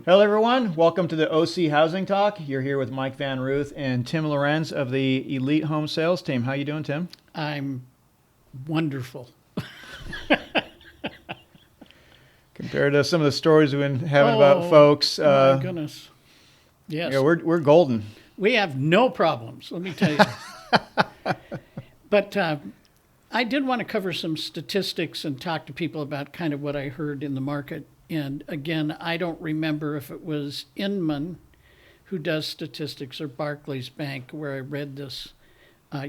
Hello, everyone. Welcome to the OC Housing Talk. You're here with Mike Van Ruth and Tim Lorenz of the Elite Home Sales Team. How you doing, Tim? I'm wonderful. Compared to some of the stories we've been having about folks, my goodness. Yes. yeah, we're golden. We have no problems, let me tell you. But I did want to cover some statistics and talk to people about kind of what I heard in the market. And again, I don't remember if it was Inman who does statistics or Barclays Bank where I read this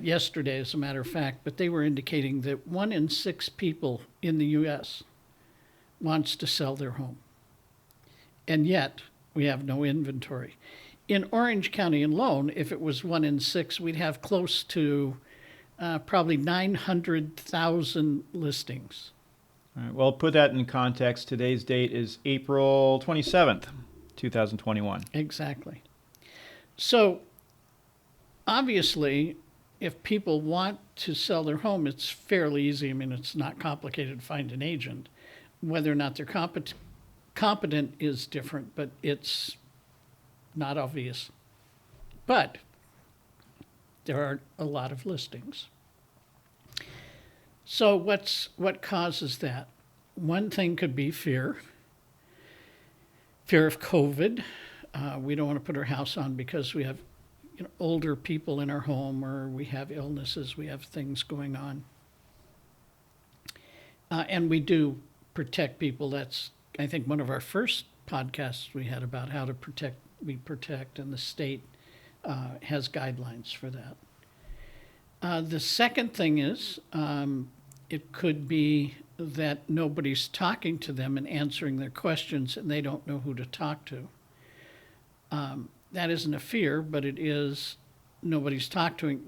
yesterday, as a matter of fact, but they were indicating that 1 in 6 people in the U.S. wants to sell their home. And yet, we have no inventory. In Orange County alone, if it was 1 in 6, we'd have close to probably 900,000 listings. All right, well, put that in context. Today's date is April 27th, 2021. Exactly. So, obviously, if people want to sell their home, it's fairly easy. I mean, it's not complicated to find an agent. Whether or not they're competent is different, but it's not obvious. But there are a lot of listings. So what causes that? One thing could be fear of COVID. We don't want to put our house on because we have older people in our home, or we have illnesses, we have things going on. And we do protect people. That's, I think, one of our first podcasts we had about how to protect, and the state has guidelines for that. The second thing is it could be that nobody's talking to them and answering their questions, and they don't know who to talk to. That isn't a fear, but it is nobody's talking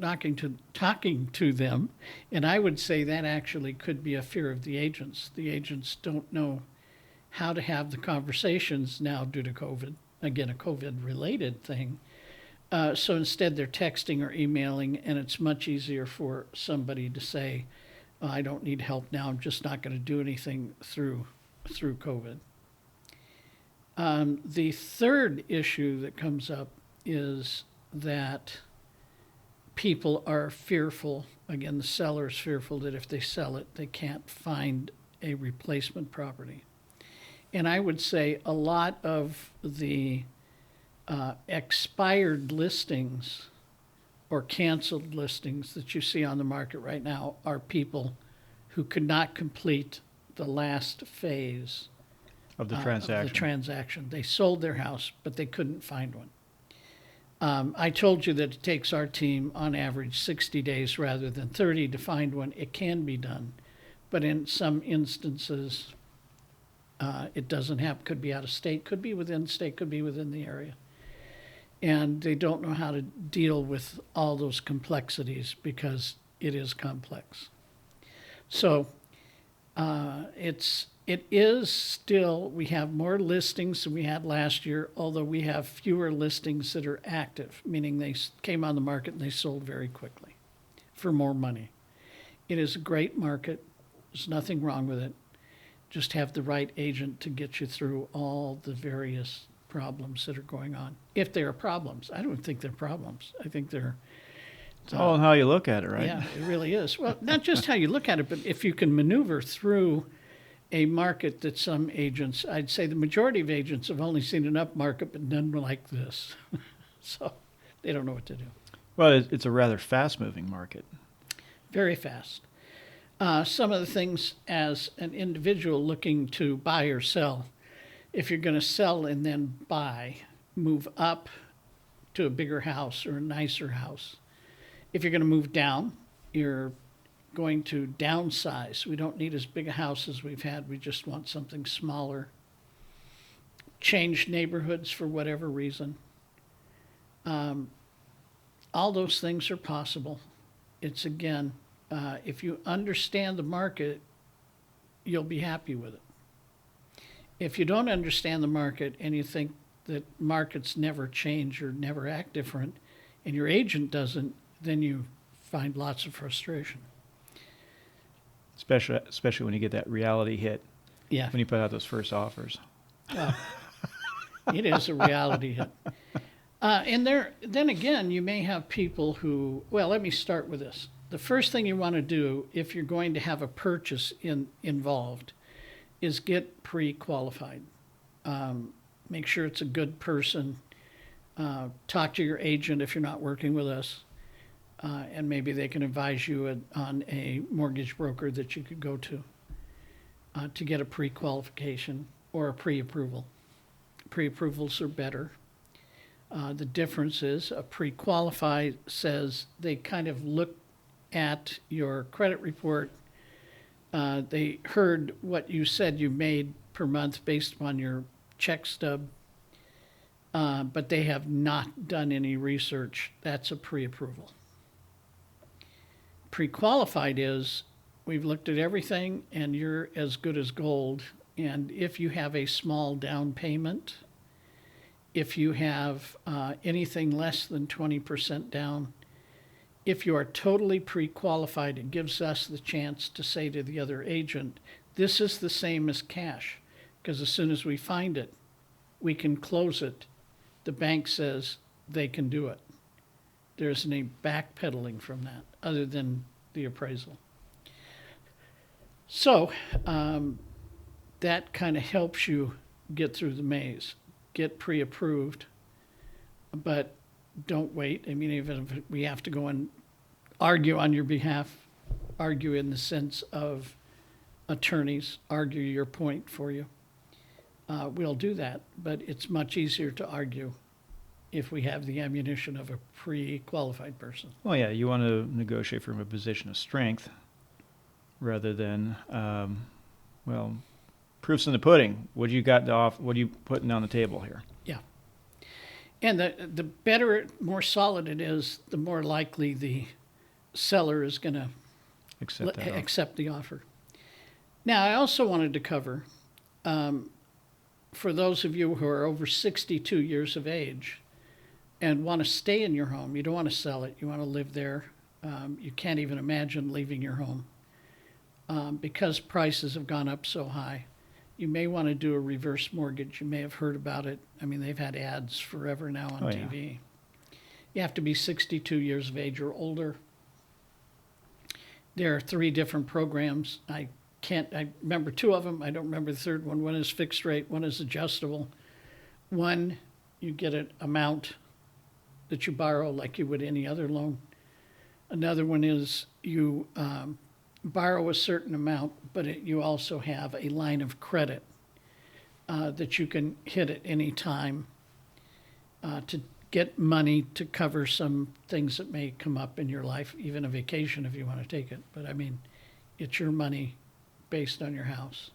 to them. And I would say that actually could be a fear of the agents. The agents don't know how to have the conversations now due to COVID. Again, a COVID-related thing. So instead, they're texting or emailing, and it's much easier for somebody to say, I don't need help now. I'm just not going to do anything through COVID. The third issue that comes up is that people are fearful. Again, the seller is fearful that if they sell it, they can't find a replacement property. And I would say a lot of the expired listings or canceled listings that you see on the market right now are people who could not complete the last phase Of the transaction. They sold their house, but they couldn't find one. I told you that it takes our team on average 60 days rather than 30 to find one. It can be done, but in some instances, it doesn't happen. Could be out of state, could be within state, could be within the area. And they don't know how to deal with all those complexities because it is complex. So it is still, we have more listings than we had last year, although we have fewer listings that are active, meaning they came on the market and they sold very quickly for more money. It is a great market. There's nothing wrong with it. Just have the right agent to get you through all the various problems that are going on. If there are problems. I don't think they're problems. I think they're... It's all in how you look at it, right? Yeah, it really is. Well, not just how you look at it, but if you can maneuver through a market that some agents, I'd say the majority of agents have only seen an up market, but none like this. So they don't know what to do. Well, it's a rather fast-moving market. Very fast. Some of the things as an individual looking to buy or sell, if you're going to sell and then buy, move up to a bigger house or a nicer house. If you're going to move down, you're going to downsize. We don't need as big a house as we've had. We just want something smaller. Change neighborhoods for whatever reason. All those things are possible. It's, again, if you understand the market, you'll be happy with it. If you don't understand the market and you think that markets never change or never act different, and your agent doesn't, then you find lots of frustration. Especially when you get that reality hit. Yeah. When you put out those first offers. It is a reality hit. Then again, you may have people who, well, let me start with this. The first thing you want to do if you're going to have a purchase involved is get pre-qualified. Make sure it's a good person. Talk to your agent if you're not working with us, and maybe they can advise you on a mortgage broker that you could go to get a pre-qualification or a pre-approval. Pre-approvals are better. The difference is a pre-qualified says they kind of look at your credit report. They heard what you said you made per month based on your check stub, but they have not done any research. That's a pre-approval. Pre-qualified is we've looked at everything and you're as good as gold. And if you have a small down payment, if you have anything less than 20% down, if you are totally pre-qualified, it gives us the chance to say to the other agent, this is the same as cash, because as soon as we find it, we can close it. The bank says they can do it. There isn't any backpedaling from that other than the appraisal. So that kind of helps you get through the maze, get pre-approved, but don't wait. I mean, even if we have to go and argue on your behalf, argue in the sense of attorneys, argue your point for you, we'll do that. But it's much easier to argue if we have the ammunition of a pre-qualified person. Well, yeah, you want to negotiate from a position of strength rather than, well, proof's in the pudding. What do you got off? What are you putting on the table here? Yeah. And the better, more solid it is, the more likely the seller is going to accept the offer. Now, I also wanted to cover, for those of you who are over 62 years of age and want to stay in your home, you don't want to sell it, you want to live there, you can't even imagine leaving your home because prices have gone up so high. You may want to do a reverse mortgage. You may have heard about it. I mean, they've had ads forever now on TV. Yeah. You have to be 62 years of age or older. There are 3 different programs. I remember 2 of them. I don't remember the third one. One is fixed rate, one is adjustable. One, you get an amount that you borrow like you would any other loan. Another one is you borrow a certain amount, but you also have a line of credit that you can hit at any time to get money to cover some things that may come up in your life, even a vacation if you want to take it. But I mean, it's your money based on your house.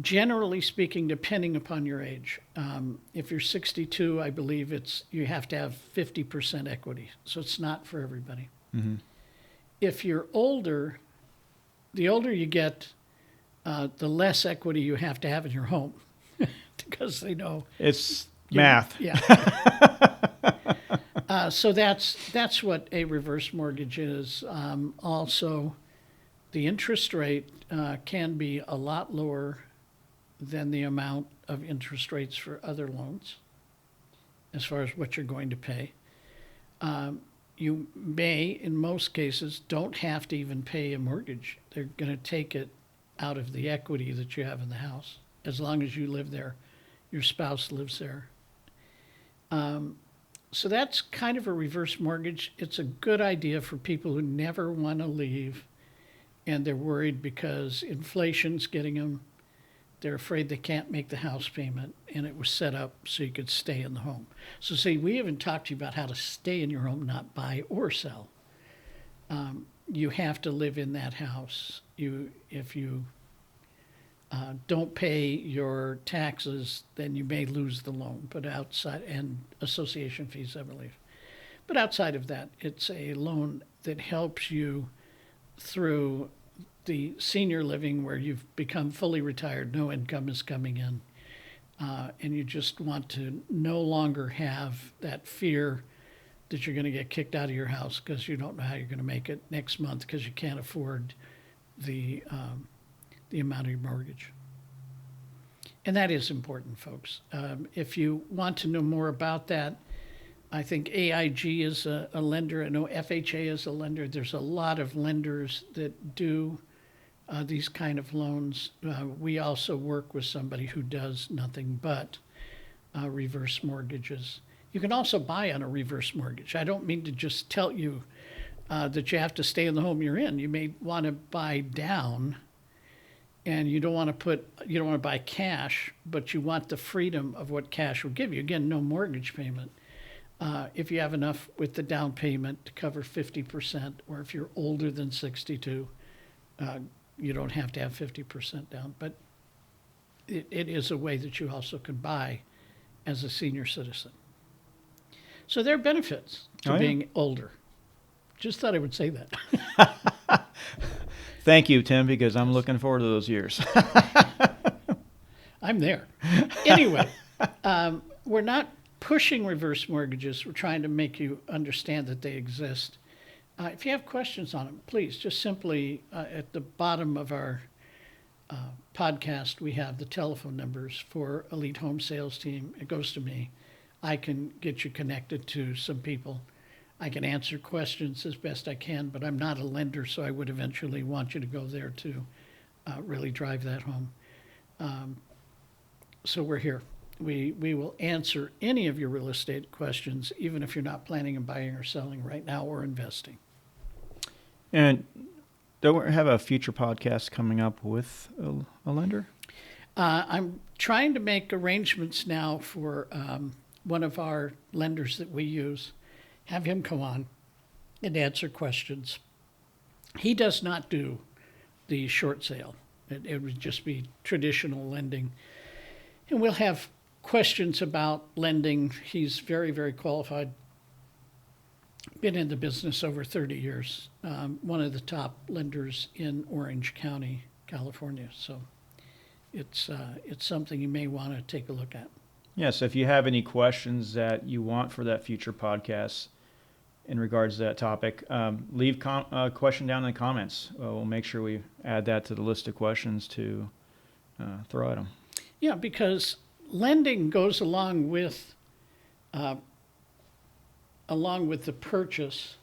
Generally speaking, depending upon your age, if you're 62, I believe you have to have 50% equity. So it's not for everybody. Mm-hmm. If you're older, the older you get, the less equity you have to have in your home because they know it's math. Yeah. So that's what a reverse mortgage is. Also, the interest rate can be a lot lower than the amount of interest rates for other loans as far as what you're going to pay. You may, in most cases, don't have to even pay a mortgage. They're going to take it out of the equity that you have in the house. As long as you live there, your spouse lives there. So that's kind of a reverse mortgage. It's a good idea for people who never want to leave and they're worried because inflation's getting them. They're afraid they can't make the house payment, and it was set up so you could stay in the home. So see, we haven't talked to you about how to stay in your home, not buy or sell. You have to live in that house. If you don't pay your taxes, then you may lose the loan, but outside, and association fees, I believe. But outside of that, it's a loan that helps you through the senior living where you've become fully retired, no income is coming in, and you just want to no longer have that fear that you're going to get kicked out of your house because you don't know how you're going to make it next month because you can't afford the amount of your mortgage. And that is important, folks. If you want to know more about that, I think AIG is a lender. I know FHA is a lender. There's a lot of lenders that do these kind of loans. We also work with somebody who does nothing but reverse mortgages. You can also buy on a reverse mortgage. I don't mean to just tell you that you have to stay in the home you're in. You may want to buy down, and you don't want to buy cash, but you want the freedom of what cash will give you. Again, no mortgage payment. If you have enough with the down payment to cover 50%, or if you're older than 62, you don't have to have 50% down. But it is a way that you also can buy as a senior citizen. So there are benefits to being older. Just thought I would say that. Thank you, Tim, because I'm looking forward to those years. I'm there. Anyway, we're not pushing reverse mortgages. We're trying to make you understand that they exist. If you have questions on them, please just simply at the bottom of our podcast, we have the telephone numbers for Elite Home Sales Team. It goes to me. I can get you connected to some people. I can answer questions as best I can, but I'm not a lender, so I would eventually want you to go there to really drive that home. So we're here. We will answer any of your real estate questions, even if you're not planning on buying or selling right now or investing. And don't we have a future podcast coming up with a lender? I'm trying to make arrangements now for one of our lenders that we use, have him come on and answer questions. He does not do the short sale. It would just be traditional lending. And we'll have questions about lending. He's very, very qualified. Been in the business over 30 years. One of the top lenders in Orange County, California. So it's something you may want to take a look at. Yes, if you have any questions that you want for that future podcast in regards to that topic, leave a question down in the comments. We'll make sure we add that to the list of questions to throw at them. Yeah, because lending goes along with the purchase,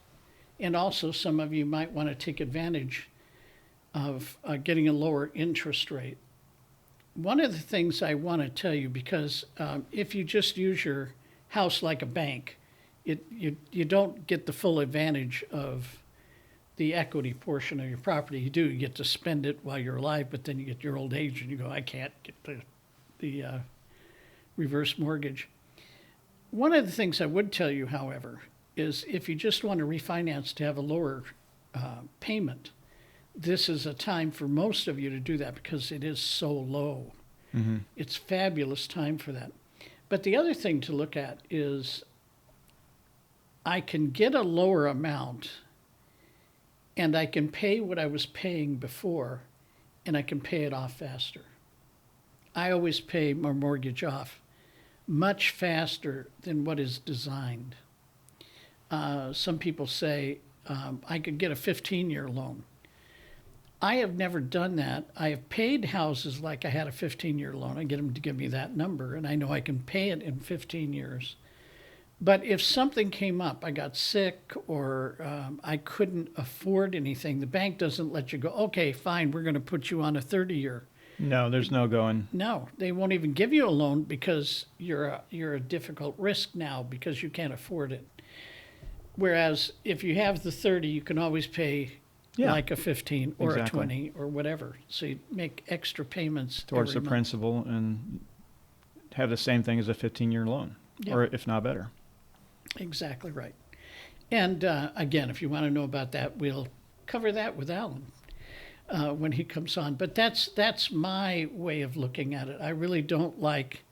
and also some of you might want to take advantage of getting a lower interest rate. One of the things I want to tell you, because if you just use your house like a bank, you don't get the full advantage of the equity portion of your property. You get to spend it while you're alive, but then you get your old age and you go, I can't get the reverse mortgage. One of the things I would tell you, however, is if you just want to refinance to have a lower payment, this is a time for most of you to do that because it is so low. Mm-hmm. It's fabulous time for that. But the other thing to look at is I can get a lower amount and I can pay what I was paying before and I can pay it off faster. I always pay my mortgage off much faster than what is designed. Some people say I could get a 15-year loan. I have never done that. I have paid houses like I had a 15-year loan. I get them to give me that number, and I know I can pay it in 15 years. But if something came up, I got sick or I couldn't afford anything, the bank doesn't let you go, okay, fine, we're going to put you on a 30-year. No, there's no going. No, they won't even give you a loan because you're a difficult risk now because you can't afford it. Whereas if you have the 30, you can always pay like a 15 or a 20 or whatever. So you make extra payments towards the month. principal and have the same thing as a 15-year loan, or if not better. Exactly right. And again, if you want to know about that, we'll cover that with Alan when he comes on. But that's my way of looking at it. I really don't like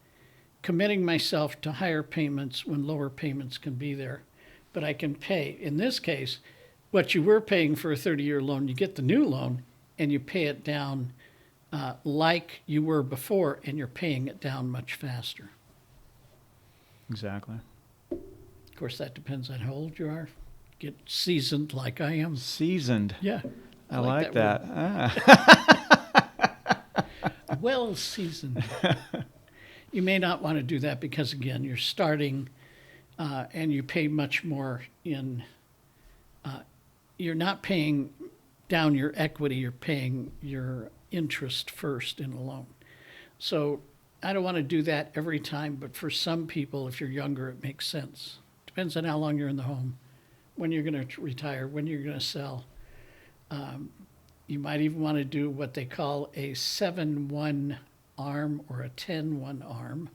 committing myself to higher payments when lower payments can be there. But I can pay. In this case, what you were paying for a 30-year loan, you get the new loan and you pay it down like you were before, and you're paying it down much faster. Exactly. Of course, that depends on how old you are. Get seasoned like I am. Seasoned. Yeah. I like that. Well seasoned. You may not want to do that because, again, you're starting and you pay much more in, you're not paying down your equity, you're paying your interest first in a loan. So I don't want to do that every time, but for some people, if you're younger, it makes sense. Depends on how long you're in the home, when you're going to retire, when you're going to sell. You might even want to do what they call a 7-1 arm or a 10-1 arm.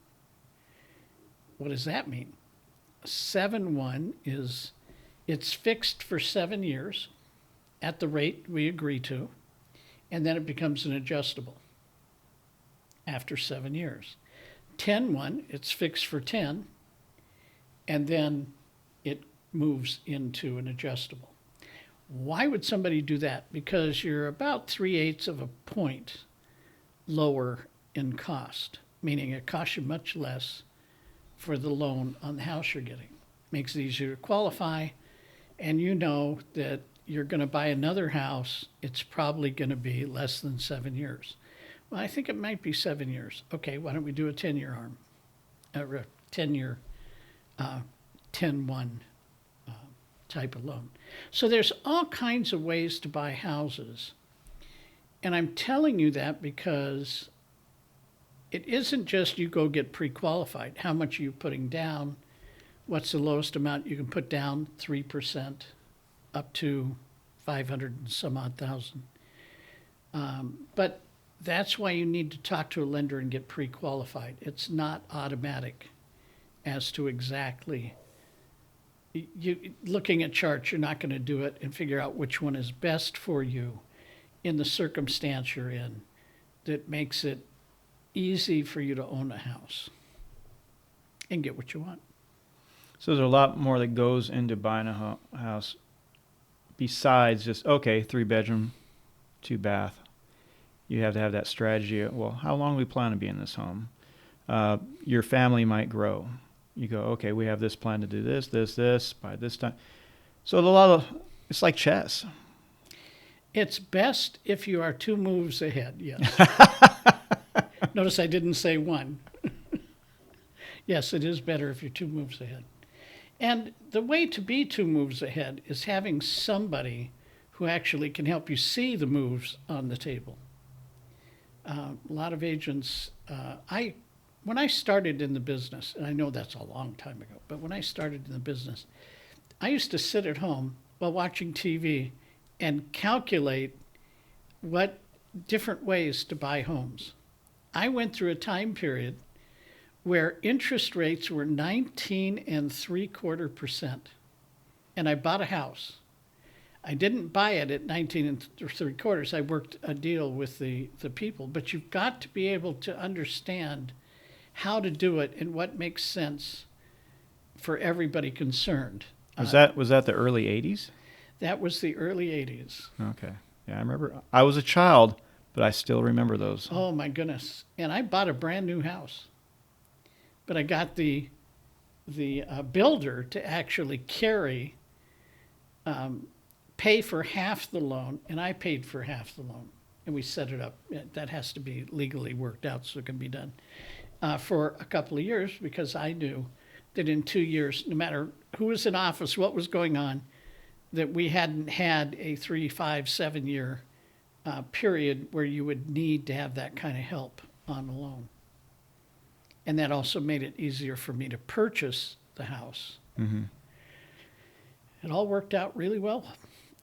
What does that mean? 7-1 is it's fixed for 7 years at the rate we agree to, and then it becomes an adjustable after 7 years. 10-1, it's fixed for 10, and then it moves into an adjustable. Why would somebody do that? Because you're about 3/8 of a point lower in cost, meaning it costs you much less for the loan on the house you're getting. Makes it easier to qualify, and you know that you're going to buy another house, it's probably going to be less than 7 years. Well, I think it might be 7 years. Okay, why don't we do a 10-year arm? Or a 10-year 10-1 type of loan. So there's all kinds of ways to buy houses. And I'm telling you that because it isn't just you go get pre-qualified. How much are you putting down? What's the lowest amount you can put down? 3% up to 500 and some odd thousand. But that's why you need to talk to a lender and get pre-qualified. It's not automatic as to exactly. You looking at charts, you're not going to do it and figure out which one is best for you in the circumstance you're in that makes it easy for you to own a house and get what you want. So there's a lot more that goes into buying a house besides just, okay, 3-bedroom, 2-bath. You have to have that strategy. Well, how long do we plan to be in this home? Your family might grow. You go, okay, we have this plan to do this, by this time. So it's like chess. It's best if you are 2 moves ahead, yes. Notice I didn't say 1. Yes, it is better if you're 2 moves ahead. And the way to be 2 moves ahead is having somebody who actually can help you see the moves on the table. A lot of agents, when I started in the business, and I know that's a long time ago, but when I started in the business, I used to sit at home while watching TV and calculate what different ways to buy homes. I went through a time period where interest rates were 19.75%, and I bought a house. I didn't buy it at 19.75. I worked a deal with the people, but you've got to be able to understand how to do it and what makes sense for everybody concerned. Was that the early 80s? That was the early 80s. Okay. Yeah, I remember. I was a child, but I still remember those. Oh, my goodness. And I bought a brand new house. But I got the builder to actually pay for half the loan, and I paid for half the loan. And we set it up. That has to be legally worked out so it can be done for a couple of years, because I knew that in 2 years, no matter who was in office, what was going on, that we hadn't had a 3, 5, 7 year period where you would need to have that kind of help on a loan. And that also made it easier for me to purchase the house. Mm-hmm. It all worked out really well.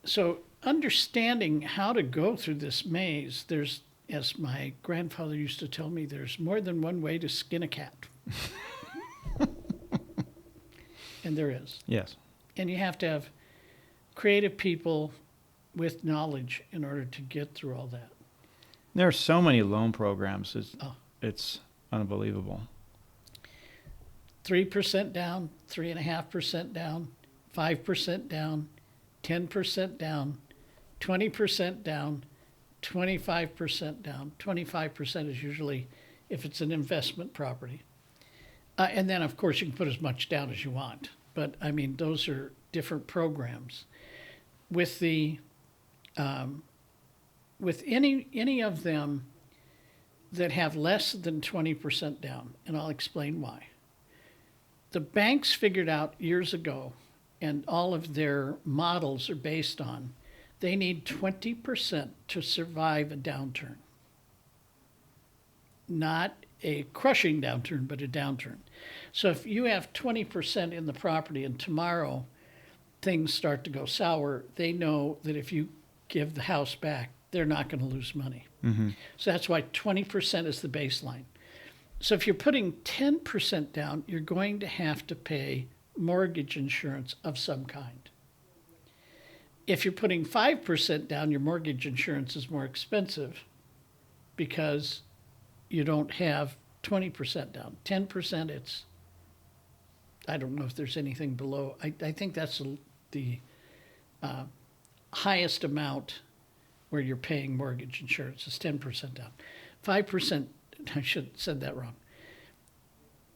So understanding how to go through this maze, there's, as my grandfather used to tell me, there's more than one way to skin a cat. And there is. Yes. And you have to have creative people with knowledge in order to get through all that. There are so many loan programs. It's unbelievable. 3% down, 3.5% down, 5% down, 10% down, 20% down, 25% down. 25% is usually if it's an investment property. And then, of course, you can put as much down as you want. But, I mean, those are different programs. With the with any of them, that have less than 20% down, and I'll explain why. The banks figured out years ago, and all of their models are based on, they need 20% to survive a downturn. Not a crushing downturn, but a downturn. So if you have 20% in the property and tomorrow things start to go sour, they know that if you give the house back, they're not going to lose money. Mm-hmm. So that's why 20% is the baseline. So if you're putting 10% down, you're going to have to pay mortgage insurance of some kind. If you're putting 5% down, your mortgage insurance is more expensive because you don't have 20% down. 10%, it's, I don't know if there's anything below. I think that's the highest amount where you're paying mortgage insurance is 10% down. 5%, I should have said that wrong.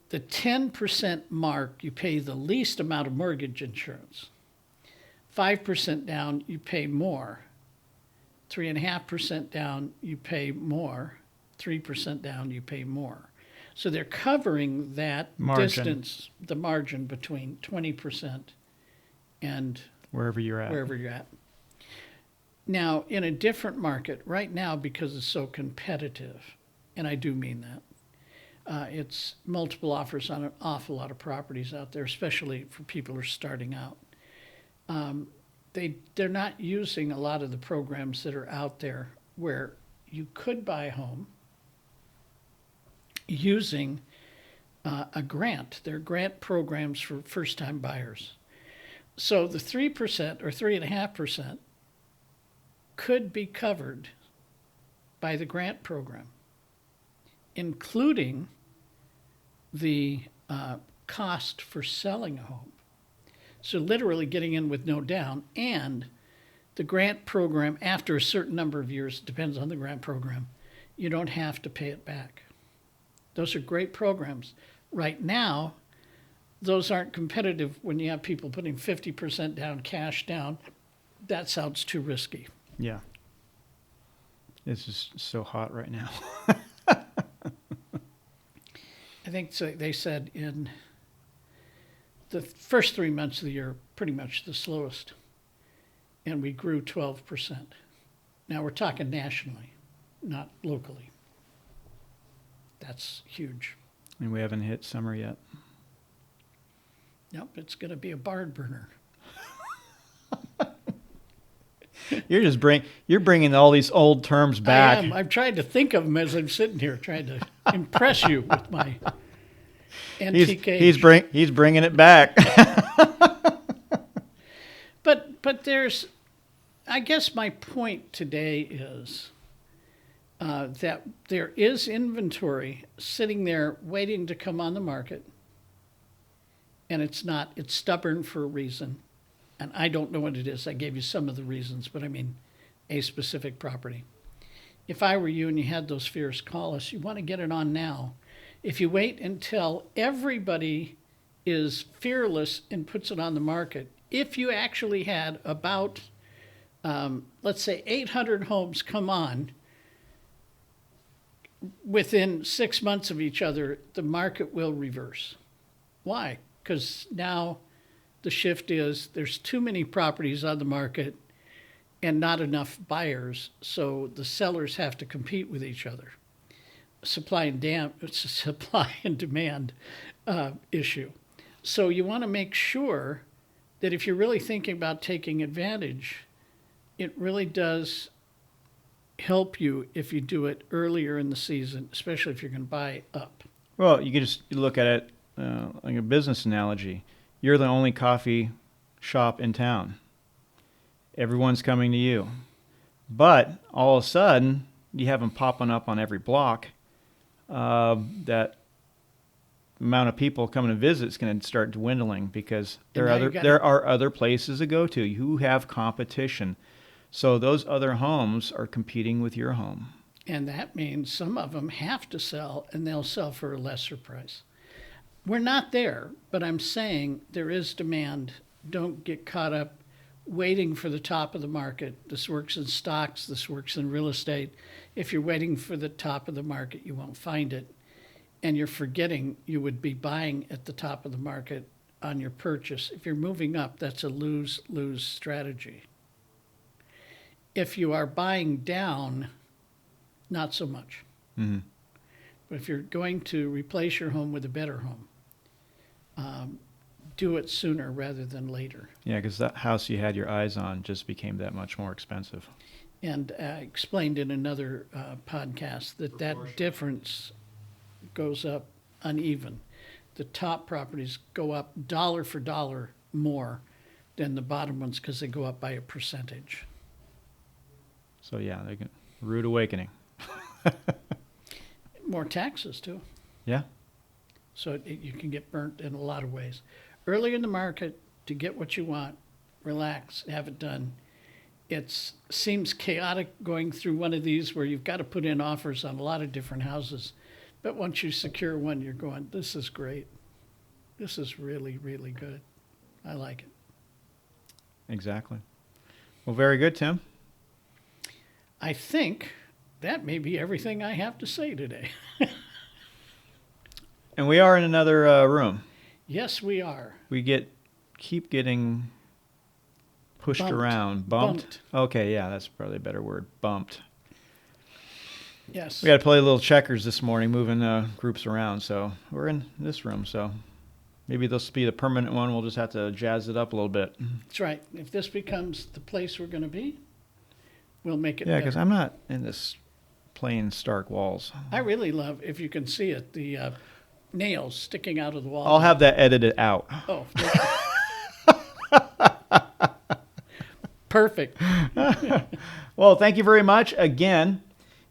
The 10% mark, you pay the least amount of mortgage insurance. 5% down, you pay more. 3.5% down, you pay more. 3% down, you pay more. So they're covering that Margin. distance, the margin between 20% and Wherever you're at. Now, in a different market, right now, because it's so competitive, and I do mean that, it's multiple offers on an awful lot of properties out there, especially for people who are starting out. They're not using a lot of the programs that are out there where you could buy a home using a grant. There are grant programs for first-time buyers. So the 3% or 3.5% could be covered by the grant program, including the cost for selling a home. So literally getting in with no down, and the grant program, after a certain number of years, depends on the grant program, you don't have to pay it back. Those are great programs. Right now, those aren't competitive when you have people putting 50% down, cash down. That sounds too risky. Yeah. It's just so hot right now. I think so, they said in the first 3 months of the year, pretty much the slowest, and we grew 12%. Now we're talking nationally, not locally. That's huge. And we haven't hit summer yet. Nope, it's going to be a barn burner. You're bringing all these old terms back. I am. I'm trying to think of them as I'm sitting here, trying to impress you with my antique age. He's bringing it back. But there's, I guess my point today is that there is inventory sitting there waiting to come on the market, and it's stubborn for a reason, and I don't know what it is. I gave you some of the reasons, but I mean a specific property. If I were you and you had those fears, call us. You want to get it on now. If you wait until everybody is fearless and puts it on the market, if you actually had about, let's say, 800 homes come on within 6 months of each other, the market will reverse. Why? Because now the shift is there's too many properties on the market and not enough buyers, so the sellers have to compete with each other. It's a supply and demand issue. So you want to make sure that if you're really thinking about taking advantage, it really does help you if you do it earlier in the season, especially if you're going to buy up. Well, you can just look at it like a business analogy. You're the only coffee shop in town. Everyone's coming to you. But all of a sudden, you have them popping up on every block. That amount of people coming to visit is going to start dwindling because there are other places to go to who have competition. So those other homes are competing with your home. And that means some of them have to sell, and they'll sell for a lesser price. We're not there, but I'm saying there is demand. Don't get caught up waiting for the top of the market. This works in stocks, this works in real estate. If you're waiting for the top of the market, you won't find it. And you're forgetting you would be buying at the top of the market on your purchase. If you're moving up, that's a lose-lose strategy. If you are buying down, not so much. Mm-hmm. But if you're going to replace your home with a better home, do it sooner rather than later. Yeah, because that house you had your eyes on just became that much more expensive. And I explained in another podcast that difference goes up uneven. The top properties go up dollar for dollar more than the bottom ones because they go up by a percentage. So yeah, they get rude awakening. More taxes too. Yeah. So you can get burnt in a lot of ways. Early in the market, to get what you want, relax, have it done. It seems chaotic going through one of these where you've got to put in offers on a lot of different houses. But once you secure one, you're going, this is great. This is really, really good. I like it. Exactly. Well, very good, Tim. I think that may be everything I have to say today. And we are in another room. Yes, we are. We keep getting pushed Bumped. around. Bumped? Okay, yeah, that's probably a better word. Bumped. Yes. We got to play a little checkers this morning, moving groups around. So we're in this room. So maybe this will be the permanent one. We'll just have to jazz it up a little bit. That's right. If this becomes the place we're going to be, we'll make it Yeah, better. because I'm not in this plain stark walls. I really love, if you can see it, the nails sticking out of the wall. I'll have that edited out. Oh, perfect. Well, thank you very much. Again,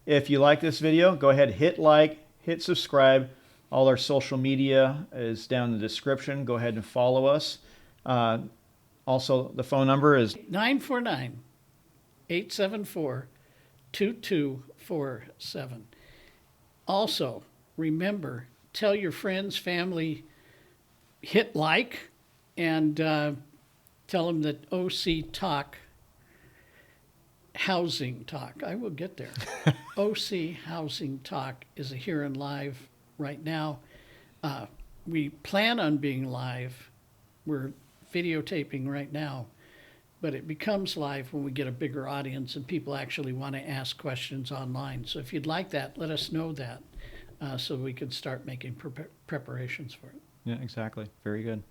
if you like this video, go ahead, hit like, hit subscribe. All our social media is down in the description. Go ahead and follow us. Also, the phone number is 949-874-2247. Also, remember, tell your friends, family, hit like, and tell them that OC Talk, Housing Talk, I will get there. OC Housing Talk is here and live right now. We plan on being live. We're videotaping right now, but it becomes live when we get a bigger audience and people actually want to ask questions online. So if you'd like that, let us know that so we can start making preparations for it. Yeah, exactly. Very good.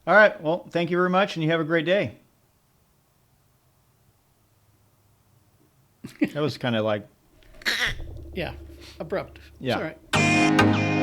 All right. Well, thank you very much, and you have a great day. That was kind of like... Yeah, abrupt. Yeah. It's all right.